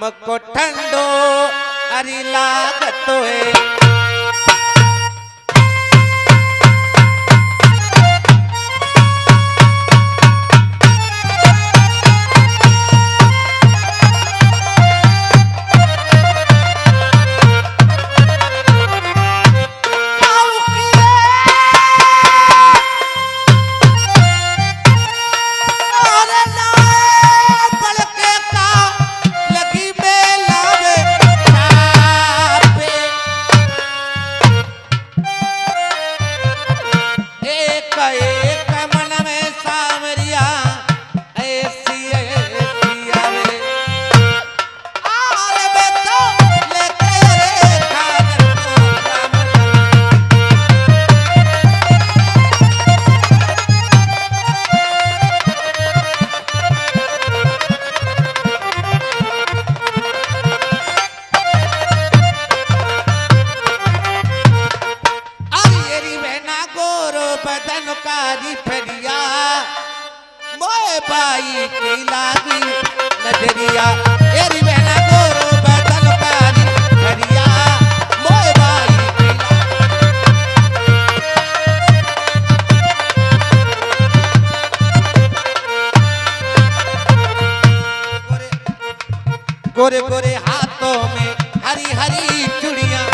हमको ठंडो अरी लागतो है। बाई की लागी नजरिया एरी बहना गोरो बदन कारी नजरिया मोए बाई की गोरे गोरे हाथों में हरी हरी चूड़ियां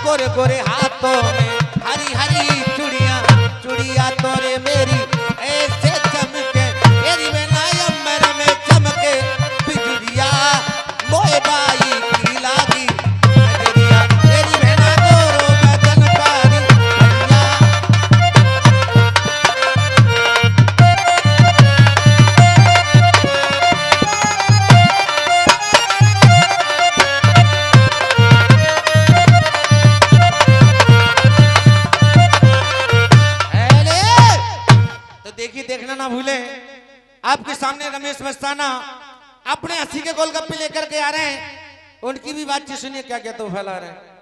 गोरे गोरे हाथों में हरी हरी चूड़ियां चूड़िया तोरे मेरी ऐसे चमके मेरी बेनायमर में चमके बिजुरिया मोए बाई की लागी नजरिया मेरी बहना गोरो बदन कारी देखना ना भूले आपके सामने रमेश मस्ताना अपने हंसी के गोलगप्पे लेकर के आ रहे हैं। उनकी भी बातचीत सुनिए क्या क्या तो फैला रहे हैं।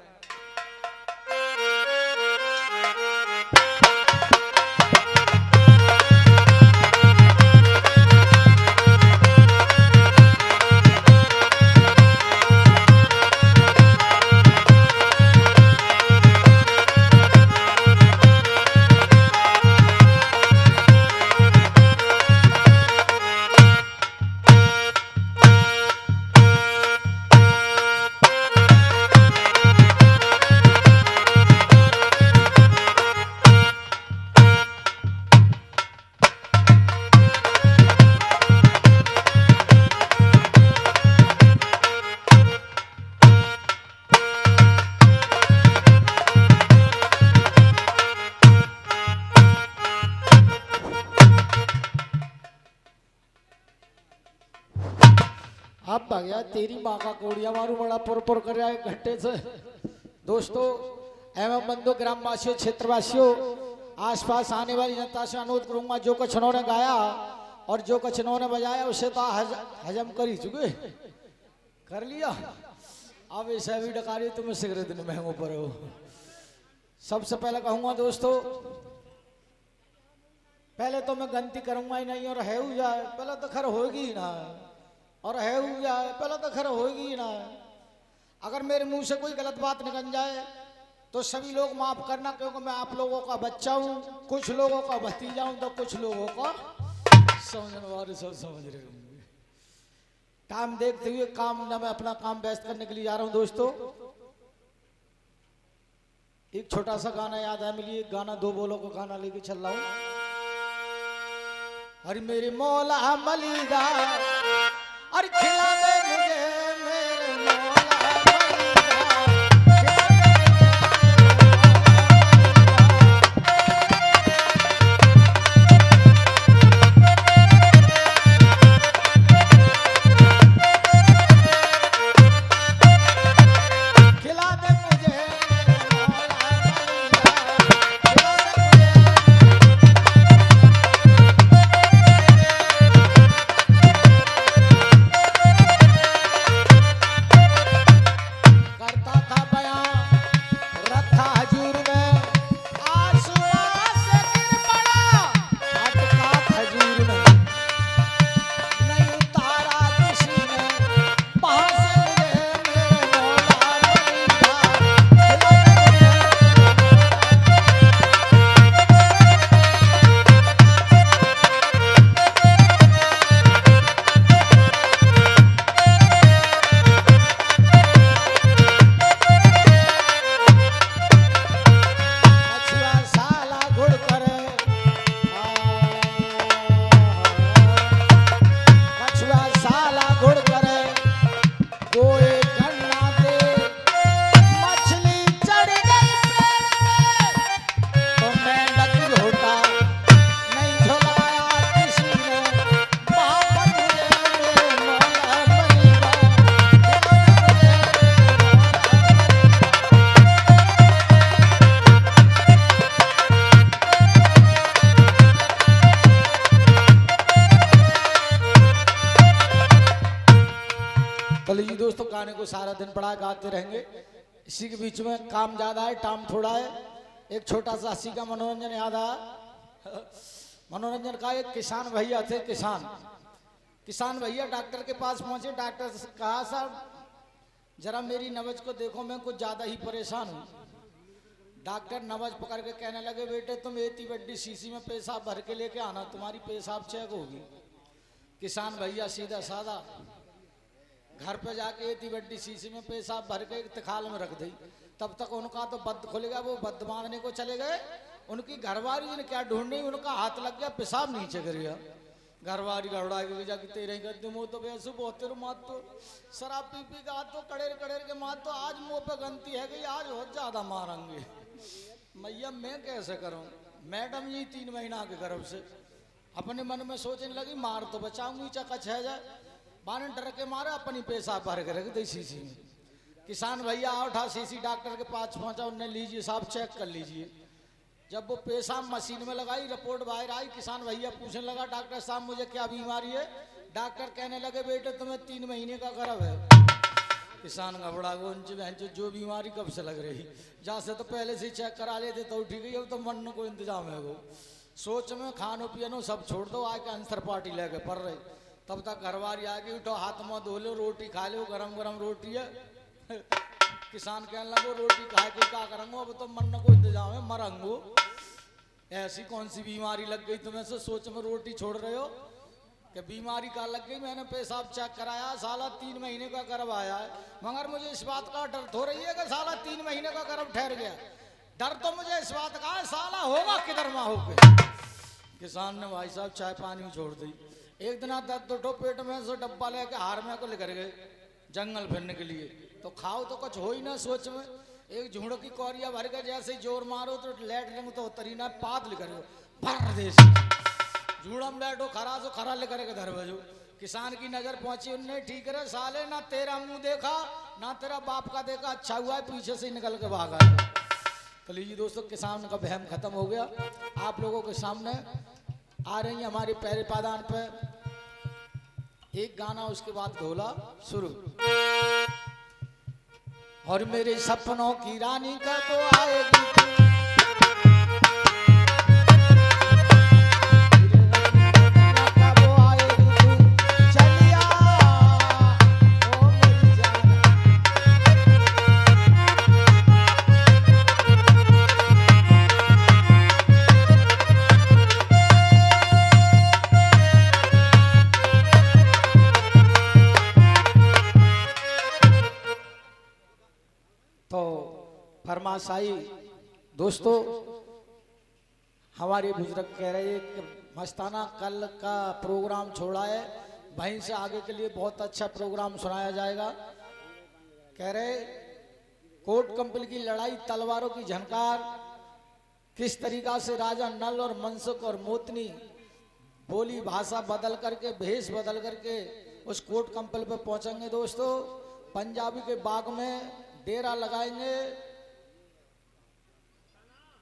अब भगया तेरी माँ का कोड़िया मारू बड़ा पुर कर रहा है घंटे से। दोस्तों एवं बंधु ग्रामवासियों क्षेत्रवासियों आसपास आने वाली जनता से अनुरोध करूंगा जो कुछ उन्होंने गाया और जो कुछ उन्होंने बजाया उसे तो हजम कर ही चुके कर लिया। अब ऐसा भी डकारी तुम सिगरेट महंगो पर हो। सबसे पहले कहूंगा दोस्तों पहले तो मैं गलती करूंगा ही नहीं और है जाए पहले तो खैर होगी ही ना और है जाए पहले तो खैर होगी ही ना। अगर मेरे मुंह से कोई गलत बात निकल जाए तो सभी लोग माफ करना क्योंकि मैं आप लोगों का बच्चा हूँ, कुछ लोगों का भतीजा हूँ तो कुछ लोगों का समझने वाले सब समझ रहे होंगे। टाइम देखते हुए काम ना मैं अपना काम व्यस्त करने के लिए जा रहा हूँ। दोस्तों एक छोटा सा गाना याद है मिली, एक गाना दो बोलों को गाना लेके चल रहा हूँ। अरे मेरे मौला मलीदा अरे खिला दे मुझे मेरे मौला तो लीजिए दोस्तों, गाने को सारा दिन पढ़ा गाते रहेंगे। इसी के बीच में काम ज्यादा है, टाइम थोड़ा है। एक छोटा सा हंसी का मनोरंजन याद आया। मनोरंजन का एक किसान भैया थे। किसान भैया डॉक्टर के पास पहुंचे। डॉक्टर से कहा, साहब जरा मेरी नब्ज को देखो, मैं कुछ ज्यादा ही परेशान हूँ। डॉक्टर नब्ज पकड़ के कहने लगे, बेटे तुम इतनी बड़ी शीशी में पेशाब भर के लेके आना, तुम्हारी पेशाब चेक होगी। किसान भैया सीधा साधा घर पे जाके इतनी बड़ी शीशी में पेशाब भर के तिखाल में रख दी। तब तक उनका तो बद खुल गया, वो बद मारने को चले गए। उनकी घरवाली ने क्या ढूंढनी, उनका हाथ लग गया, पेशाब नीचे गिर गया। घरवाली गड़बड़ा के जाके तेरे करते मुँह तो वैसे बहुत तेरे मात तो शराब पी पी का तो कड़ेर कड़ेर के मात तो आज मुँह पे गंती है गई, आज बहुत ज्यादा मारेंगे। मैया मैं कैसे करूं। मैडम जी 3 महीना के गर्भ से अपने मन में सोचने लगी, मार तो बचाऊंगी चकच है जाए, बाने डर के मारे अपनी पेशाब भर के रख दी शीशी में। किसान भैया उठा शीशी, डॉक्टर के पास पहुंचा, उन्हें लीजिए साहब चेक कर लीजिए। जब वो पेशाब मशीन में लगाई, रिपोर्ट बाहर आई, किसान भैया पूछने लगा, डॉक्टर साहब मुझे क्या बीमारी है। डॉक्टर कहने लगे, बेटे तुम्हें 3 महीने का गर्भ है। किसान घबरा गो, उनसे जो बीमारी कब से लग रही, जहाँ से तो पहले से चेक करा लेते तो ठीक है, अब तो मन को इंतजाम है। वो सोच में खानो पियानो सब छोड़ दो, आके आंसर पार्टी लेके पड़ रही। तब तक घरवारी आ गई, उठो हाथ मुँह धो लो, रोटी खा लो, गरम गरम रोटी है। किसान कहने लगो, रोटी खा के क्या करूँगा, अब तो मन को इंतजाम है, मरंगो। ऐसी कौन सी बीमारी लग गई तुम्हें से सोच में रोटी छोड़ रहे हो कि बीमारी का लग गई। मैंने पेशाब चेक कराया, साला 3 महीने का गर्भ आया है, मगर मुझे इस बात का डर हो रही है कि साला 3 महीने का गर्भ ठहर गया। डर तो मुझे इस बात का है, साला होगा किधर माँ होके। किसान ने भाई साहब चाय पानी छोड़ दी। एक दिन दर्द उठो पेट में से, डब्बा लेके हार में को लेकर गए जंगल फिरने के लिए। तो खाओ तो कुछ हो ही ना सोच में। एक झुंड की कौरिया भर के जैसे जोर मारो तो लेट लेंगे तो उतरी ना, पाद लेकर भर देसी झूड़म बैठो, खरा सो खरा लेकर के धर बजो। किसान की नजर पहुंची, उनने ठीक रहे साले, ना तेरा मुंह देखा ना तेरा बाप का देखा, अच्छा हुआ है पीछे से निकल के भागा। तो लीजिए दोस्तों, किसान का बहम खत्म हो गया। आप लोगों के सामने आ रही है हमारे पहले पादान पे एक गाना, उसके बाद ढोला शुरू। और मेरे सपनों की रानी कब आएगी, फरमाशाई दोस्तों। हमारे बुजुर्ग कह रहे कि मस्ताना कल का प्रोग्राम छोड़ा है, वहीं से आगे के लिए बहुत अच्छा प्रोग्राम सुनाया जाएगा। कह रहे कोट कंपनी की लड़ाई, तलवारों की झनकार, किस तरीका से राजा नल और मनसुख और मोतनी बोली भाषा बदल करके, भेष बदल करके उस कोट कंपनी पे पहुंचेंगे। दोस्तों पंजाबी के बाग में डेरा लगाएंगे।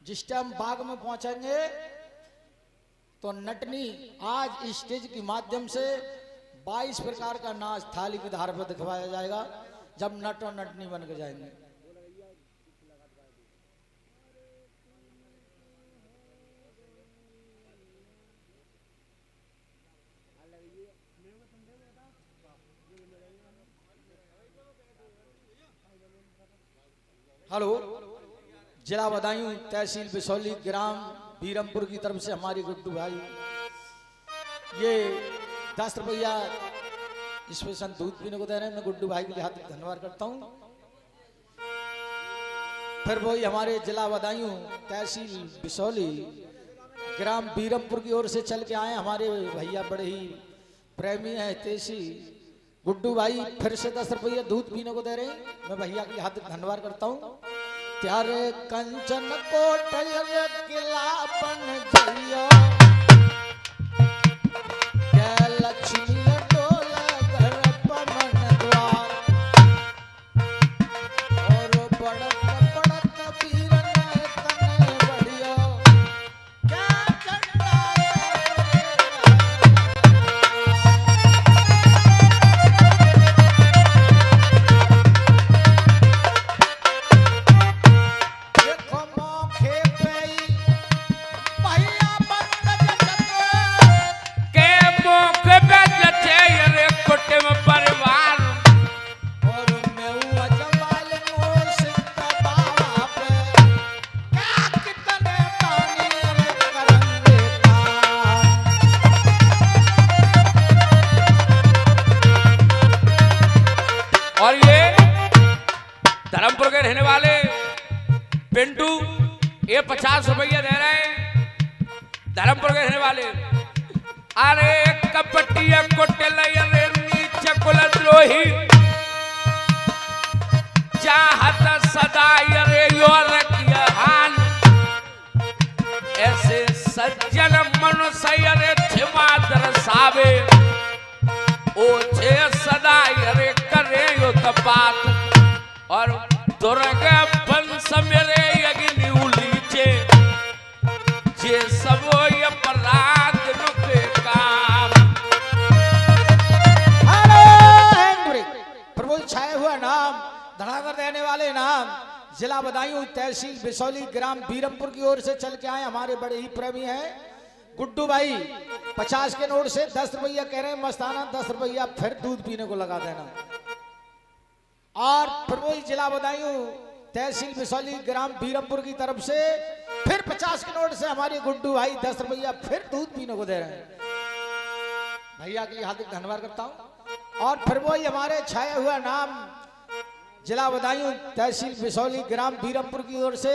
जिस टाइम बाग में पहुंचेंगे तो नटनी आज स्टेज के माध्यम से 22 प्रकार का नाच थाली की धार पर दिखवाया जाएगा, जब नट और नटनी बन के जाएंगे। हेलो, जिला बदायूं, तहसील बिसौली, ग्राम बीरमपुर की तरफ से हमारी गुड्डू भाई ये 10 रुपया स्पेशल दूध पीने को दे रहे हैं। मैं गुड्डू भाई के लिए हार्दिक धन्यवाद करता हूं। फिर वही हमारे जिला बदायूं, तहसील बिसौली, ग्राम बीरमपुर की ओर से चल के आए हमारे भैया, बड़े ही प्रेमी हैं तेजी गुड्डू भाई, फिर से 10 रुपया दूध पीने को दे रहे हैं। मैं भैया के लिए हार्दिक धन्यवाद करता हूं। त्यारे कंचन कोटल किला बन जइयो, जय लक्ष्मी डोल घर पमन द्वार, और बड़क बड़क वीरन तने बढ़ियो, क्या चंडा पिंटू ये 50 रुपया दे रहे हैं धर्मपुर के रहने वाले। अरे कपटिया कुटिल अरे नीच कुलद्रोही चाहत सदा अरे योरकिया हान ऐसे सज्जन मनुष्य अरे क्षमा दर्शावे ओछे सदा अरे करे यो तपात और दुर्गा वंश मेरे अग्नि उलीचे जे सबो अपराध के काम। प्रभु छाया हुआ नाम धड़ाकर देने वाले नाम जिला बदायूं तहसील बिसौली ग्राम बीरमपुर की ओर से चल के आए हमारे बड़े ही प्रेमी हैं गुड्डू भाई। 50 के नोट से 10 रुपया कह रहे हैं मस्ताना, 10 रुपया फिर दूध पीने को लगा देना। और प्रभु जिला बदायूं तहसील बिसौली ग्राम बीरमपुर की तरफ से फिर 50 के नोट से हमारे गुड्डू भाई 10 रुपया फिर दूध पीने को दे रहे हैं। भैया के लिए हार्दिक धन्यवाद करता हूं। और फिर वही हमारे छाया हुआ नाम जिला बदायूं तहसील बिसौली ग्राम बीरमपुर की ओर से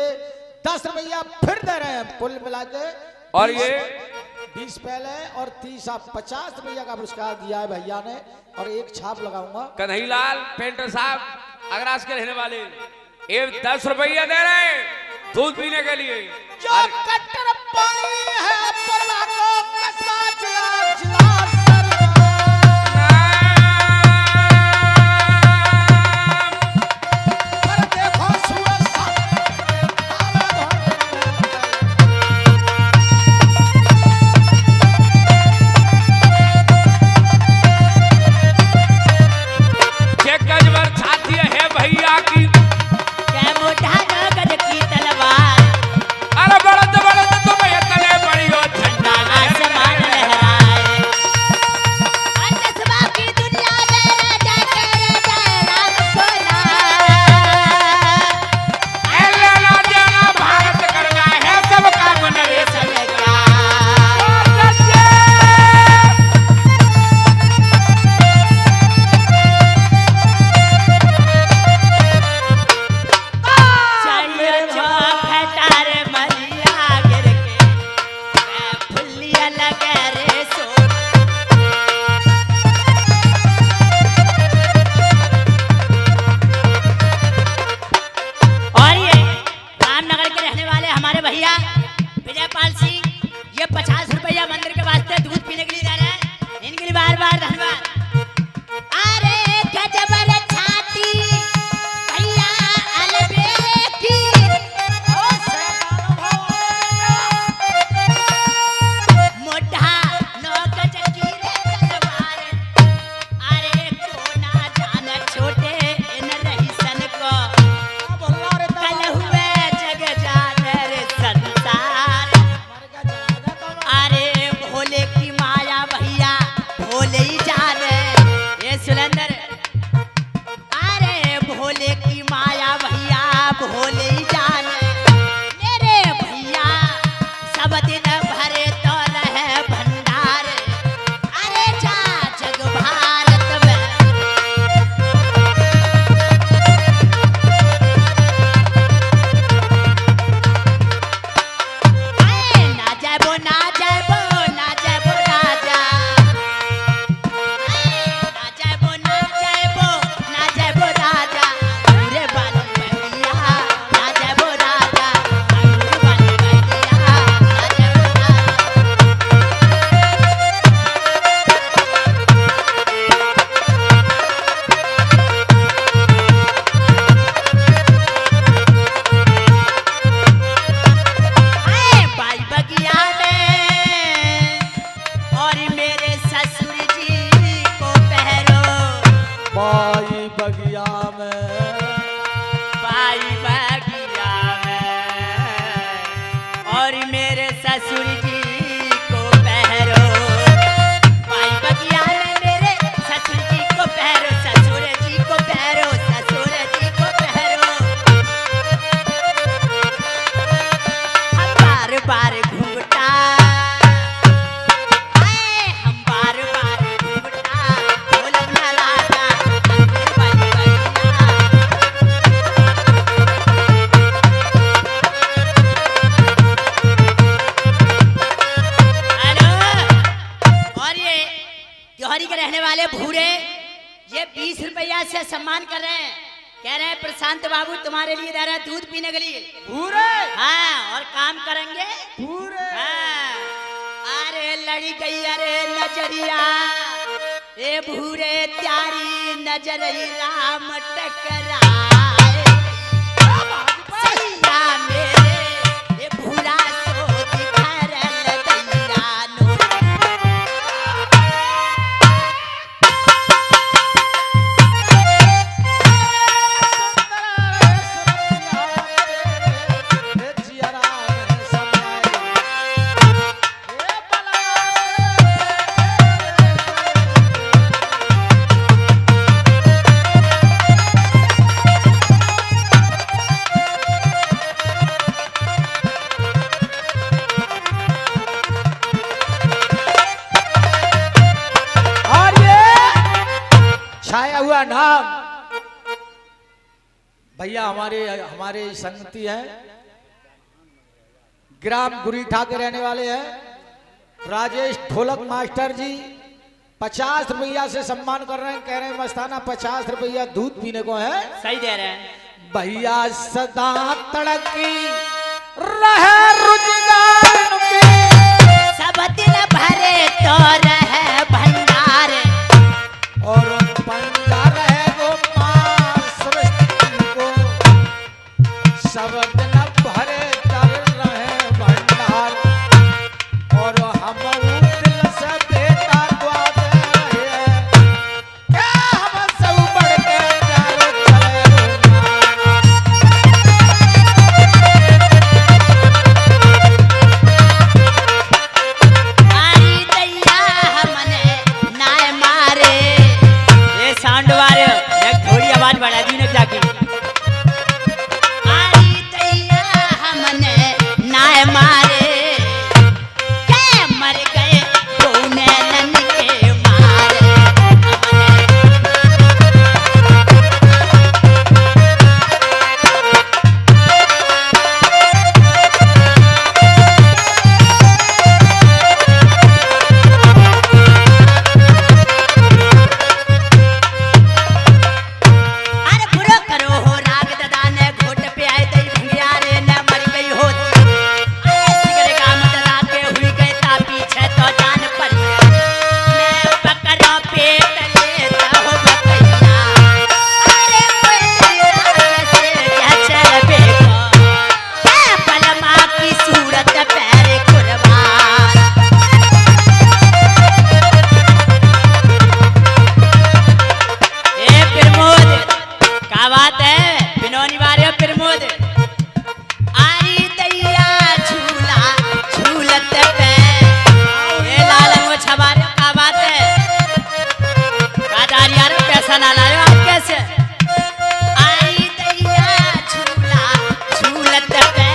10 रुपया फिर दे रहे हैं कुल मिला के। और ये 20 पहले और 30 आप 50 रुपया का पुरस्कार दिया है भैया ने। और एक छाप लगाऊंगा कन्हैयालाल पेंटर साहब अगरास के रहने वाले ये 10 रुपया दे रहे हैं दूध पीने के लिए। जो कट्टर पानी है परवा को कस्बा जिला जिला पर देखो सूरज जे गजबर छाती है भैया की क्या मोटा गज की तलवार अरे बड़ा तो तुम्हें तले बड़ी हो झंडा धौरी के रहने वाले भूरे ये 20 रुपया से सम्मान कर रहे हैं। कह रहे हैं प्रशांत बाबू तुम्हारे लिए दे रहे हैं दूध पीने के लिए। पूरे हाँ, और काम करेंगे पूरे। हाँ। अरे लड़ी गई अरे नजरिया ए भूरे त्यारी नजर राम टकराए सैया मेरे ए भूरा सो दिखरल दैया नो। छाया हुआ नाम भैया हमारे हमारे संगति है, ग्राम गुरीठा के रहने वाले हैं राजेश ढोलक मास्टर जी। 50 रुपया से सम्मान कर रहे हैं। कह रहे हैं मस्ताना 50 रुपया दूध पीने को है। सही दे रहे हैं भैया सदा तड़की रहे रुजगार की सब दिन भरे तो रहे भंडार और पंजा रहे वो मां सरस्वती को सब दिन भरे कर रहे भंडार और हम दिल से बेटा दुआ दे रहे हैं क्या हम सब बढ़ के चारों चले आई दैया हमने नाय मारे ये साउंड वाले एक थोड़ी आवाज बढ़ा दी ने जाके। आई दैया हमने नाय मारे के मर गए कोने नन के मारे अरे बुरो करो हो राग दादा ने घोट पे आए तई भंगिया रे न मर गई हो सिगरे काम दादा के हुई गए ता पीछे तो जान पड़ी मैं पकड़ो पेट लेता हो बतैया अरे कोई राग से क्या चल बेको ए पलमा की सूरत पैर कुर्बान। ए प्रमोद क्या बात है बिनोनी वाले प्रमोद आई दैया झूला झूलत पे ये लाल अंगोछा वाले क्या बात है कादार यार पैसा ना लाए आप कैसे आई दैया झूला झूलत पे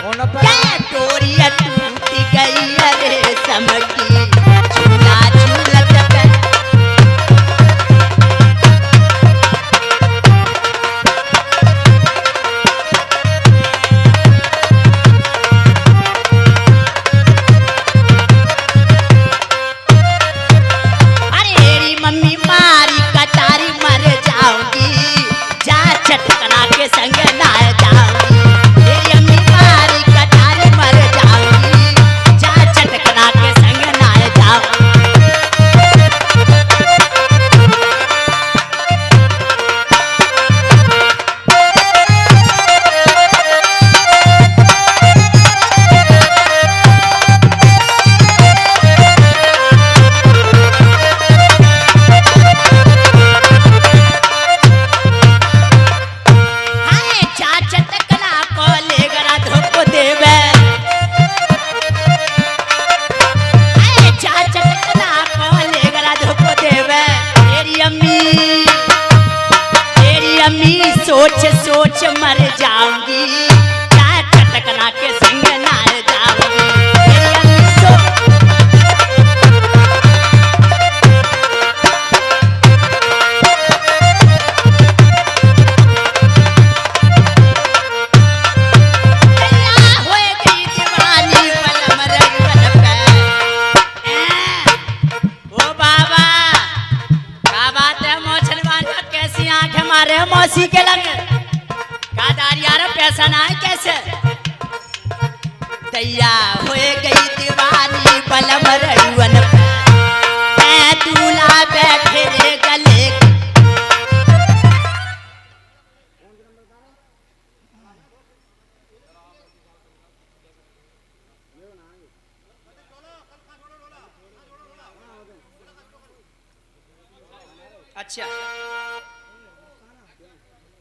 उन पर क्या डोरिया टूट गई अरे समकी झूला झूलत पे अरे मेरी मम्मी मारी कटारी मर जाऊंगी जा चटकना के संग ना जाऊंगी मेरी अम्मी मारी कटारी मर जाऊंगी जा चटकना के संग ना जाऊंगी। हाय जा चटकना को ले गरा धोको देवे हाय जा चटकना को ले गरा धोको देवे तेरी अम्मी सोच सोच मर जाऊंगी जा चटकना के संग ना जाऊंगी तेरी अम्मी सोच दैया होए गई दीवानी बलम रंगन पे ओ बाबा अच्छा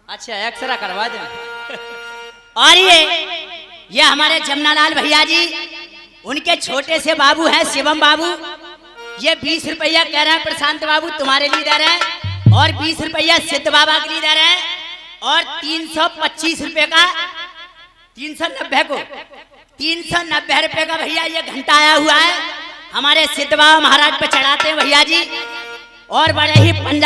अच्छा, एक्सरा करवा दे। और ये हमारे जमुनालाल भैया जी, उनके छोटे से बाबू हैं शिवम बाबू। ये 20 रुपया कह रहे हैं प्रशांत बाबू तुम्हारे लिए दे रहे हैं, और 20 रुपया सिद्ध बाबा के लिए दे रहे हैं, और 325 रुपए का 390 को 390 रुपए का भैया ये घंटा आया हुआ है, हमारे सिद्ध बाबा महाराज पे चढ़ाते हैं भैया जी। और बड़े ही पंजाब